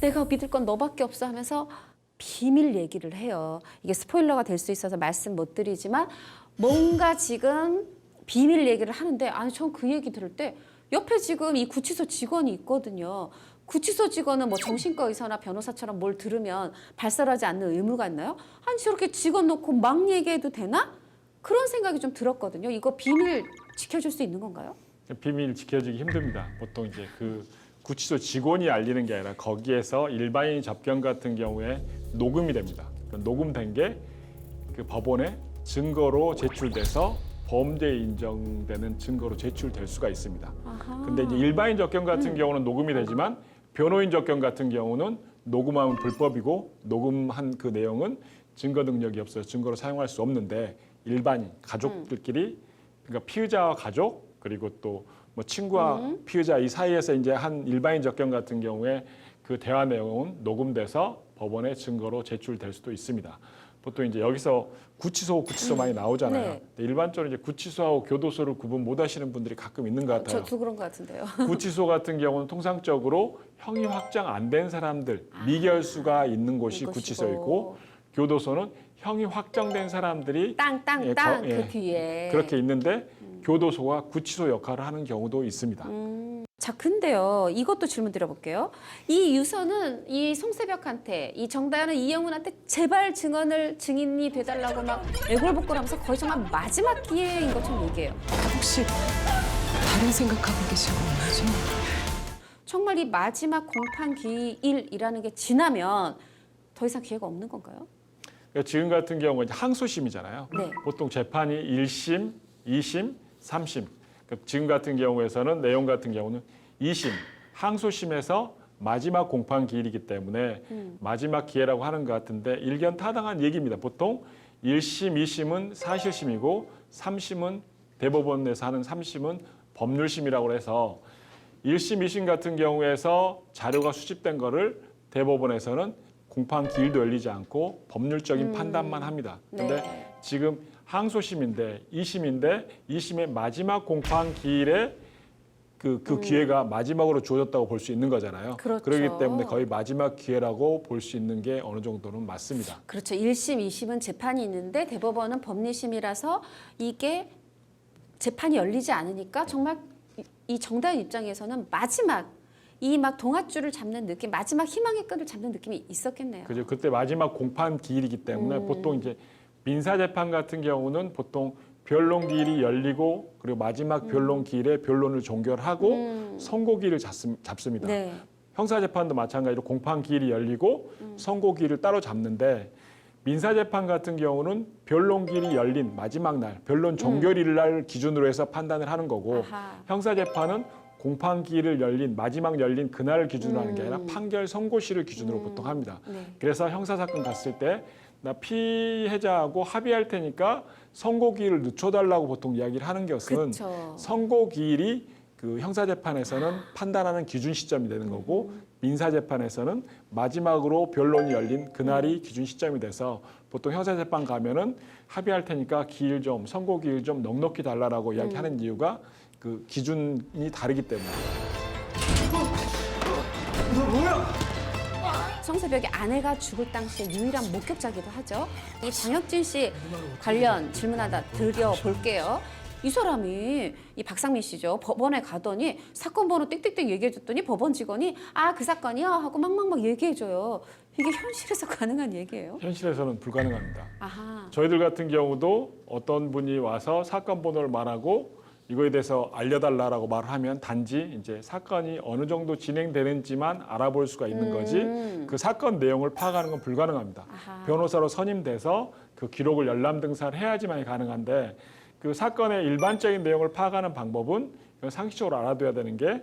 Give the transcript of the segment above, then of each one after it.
내가 믿을 건 너밖에 없어 하면서 비밀 얘기를 해요. 이게 스포일러가 될 수 있어서 말씀 못 드리지만 뭔가 지금 비밀 얘기를 하는데 아니 전 그 얘기 들을 때 옆에 지금 이 구치소 직원이 있거든요. 구치소 직원은 뭐 정신과 의사나 변호사처럼 뭘 들으면 발설하지 않는 의무가 있나요? 아니 저렇게 직원 놓고 막 얘기해도 되나? 그런 생각이 좀 들었거든요. 이거 비밀 지켜줄 수 있는 건가요? 비밀 지켜주기 힘듭니다. 보통 이제 그 구치소 직원이 알리는 게 아니라 거기에서 일반인 접견 같은 경우에 녹음이 됩니다. 녹음된 게 그 법원에 증거로 제출돼서 범죄 인정되는 증거로 제출될 수가 있습니다. 근데 이제 일반인 접견 같은 경우는 녹음이 되지만 변호인 접견 같은 경우는 녹음하면 불법이고 녹음한 그 내용은 증거 능력이 없어서 증거로 사용할 수 없는데 일반인 가족들끼리 그러니까 피의자와 가족 그리고 또 뭐 친구와 피의자 이 사이에서 이제 한 일반인 접견 같은 경우에 그 대화 내용은 녹음돼서 법원에 증거로 제출될 수도 있습니다. 보통 이제 여기서 구치소 많이 나오잖아요. 네. 일반적으로 이제 구치소하고 교도소를 구분 못 하시는 분들이 가끔 있는 것 같아요. 저도 그런 것 같은데요. 구치소 같은 경우는 통상적으로 형이 확정 안 된 사람들, 미결수가 있는 곳이 이것이고. 구치소이고 교도소는 형이 확정된 사람들이 땅땅땅 그 뒤에. 그렇게 있는데 교도소가 구치소 역할을 하는 경우도 있습니다. 자, 근데요. 이것도 질문 드려볼게요. 이 유서는 이 송새벽한테, 이 정다현은 이영훈한테 제발 증인이 돼달라고 막 애걸복걸하면서 거의 정말 마지막 기회인 것처럼 얘기해요. 혹시 다른 생각하고 계신 건 아니죠? 정말 이 마지막 공판 기일이라는 게 지나면 더 이상 기회가 없는 건가요? 그러니까 지금 같은 경우는 이제 항소심이잖아요. 네. 보통 재판이 1심, 2심, 3심. 그러니까 지금 같은 경우에서는 내용 같은 경우는 2심, 항소심에서 마지막 공판 기일이기 때문에 마지막 기회라고 하는 것 같은데 일견타당한 얘기입니다. 보통 1심, 2심은 사실심이고 3심은 대법원에서 하는 3심은 법률심이라고 해서 1심, 2심 같은 경우에서 자료가 수집된 거를 대법원에서는 공판 기일도 열리지 않고 법률적인 판단만 합니다. 그런데 네. 지금 항소심인데 2심인데 2심의 마지막 공판 기일에 그 기회가 마지막으로 주어졌다고 볼 수 있는 거잖아요. 그렇죠. 그렇기 때문에 거의 마지막 기회라고 볼 수 있는 게 어느 정도는 맞습니다. 그렇죠. 1심, 2심은 재판이 있는데 대법원은 법리심이라서 이게 재판이 열리지 않으니까 정말 이 정다현 입장에서는 마지막 이 막 동아줄을 잡는 느낌, 마지막 희망의 끈을 잡는 느낌이 있었겠네요. 그죠. 그때 마지막 공판 기일이기 때문에 보통 이제 민사 재판 같은 경우는 보통 변론 기일이 열리고 그리고 마지막 변론 기일에 변론을 종결하고 선고 기일을 잡습니다. 네. 형사 재판도 마찬가지로 공판 기일이 열리고 선고 기일을 따로 잡는데 민사 재판 같은 경우는 변론 기일이 열린 마지막 날, 변론 종결일 날 기준으로 해서 판단을 하는 거고 아하. 형사 재판은 공판 기일을 열린 마지막 열린 그날을 기준으로 하는 게 아니라 판결 선고시를 기준으로 보통 합니다. 네. 그래서 형사 사건 갔을 때 나 피해자하고 합의할 테니까 선고 기일을 늦춰달라고 보통 이야기를 하는 것은 그쵸. 선고 기일이 그 형사 재판에서는 판단하는 기준 시점이 되는 거고 민사 재판에서는 마지막으로 변론이 열린 그날이 기준 시점이 돼서 보통 형사 재판 가면은 합의할 테니까 기일 좀 선고 기일 좀 넉넉히 달라라고 이야기하는 이유가 그 기준이 다르기 때문입니다. 송새벽의 아내가 죽을 당시에 유일한 목격자기도 하죠. 이 장혁진 씨 관련 질문하다 드려볼게요. 이 사람이 이 박상민 씨죠. 법원에 가더니 사건 번호 띡띡띡 얘기해줬더니 법원 직원이 아, 그 사건이요 하고 막 얘기해줘요. 이게 현실에서 가능한 얘기예요? 현실에서는 불가능합니다. 아하. 저희들 같은 경우도 어떤 분이 와서 사건 번호를 말하고 이거에 대해서 알려달라고 말을 하면 단지 이제 사건이 어느 정도 진행되는지만 알아볼 수가 있는 거지 그 사건 내용을 파악하는 건 불가능합니다. 아하. 변호사로 선임돼서 그 기록을 열람 등사를 해야지만이 가능한데 그 사건의 일반적인 내용을 파악하는 방법은 상식적으로 알아둬야 되는 게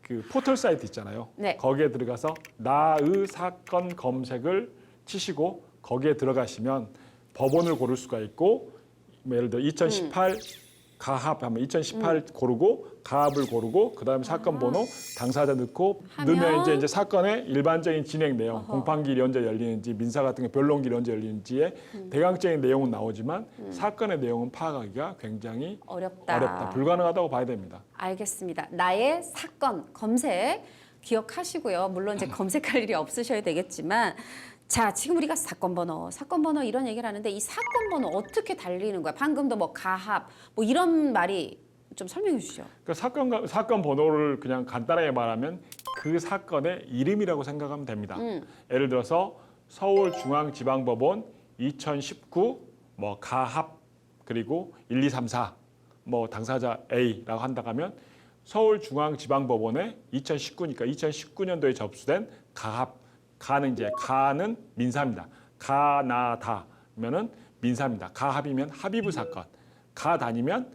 그 포털 사이트 있잖아요. 네. 거기에 들어가서 나의 사건 검색을 치시고 거기에 들어가시면 법원을 고를 수가 있고 예를 들어 2018 가합 하면 2018 고르고 가합을 고르고 그다음에 사건 번호 당사자 넣고 하면? 넣으면 이제 사건의 일반적인 진행 내용 공판기일이 언제 열리는지 민사 같은 게 변론기일이 언제 열리는지의 대강적인 내용은 나오지만 사건의 내용은 파악하기가 굉장히 어렵다. 불가능하다고 봐야 됩니다. 알겠습니다. 나의 사건 검색 기억하시고요. 물론 이제 검색할 일이 없으셔야 되겠지만 자, 지금 우리가 사건 번호 이런 얘기를 하는데 이 사건 번호 어떻게 달리는 거야? 방금도 뭐 가합 뭐 이런 말이 좀 설명해 주시죠. 그러니까 사건 번호를 그냥 간단하게 말하면 그 사건의 이름이라고 생각하면 됩니다. 예를 들어서 서울중앙지방법원 2019 뭐 가합 그리고 1, 2, 3, 4 뭐 당사자 A라고 한다고 하면 서울중앙지방법원에 2019니까 2019년도에 접수된 가합 가는 민사입니다. 가나다면은 민사입니다. 가합이면 합의부 사건, 가단이면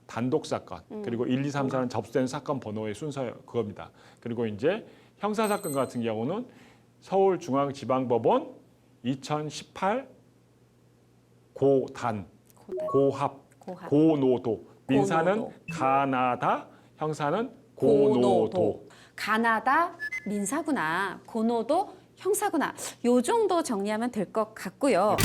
단독 사건, 그리고 1, 2, 3, 4는 접수된 사건 번호의 순서 그겁니다. 그리고 이제 형사 사건 같은 경우는 서울중앙지방법원 2018 고단, 고합, 고노도. 민사는 고노도. 가나다, 형사는 고노도. 가나다 민사구나. 고노도 형사구나. 요 정도 정리하면 될 것 같고요.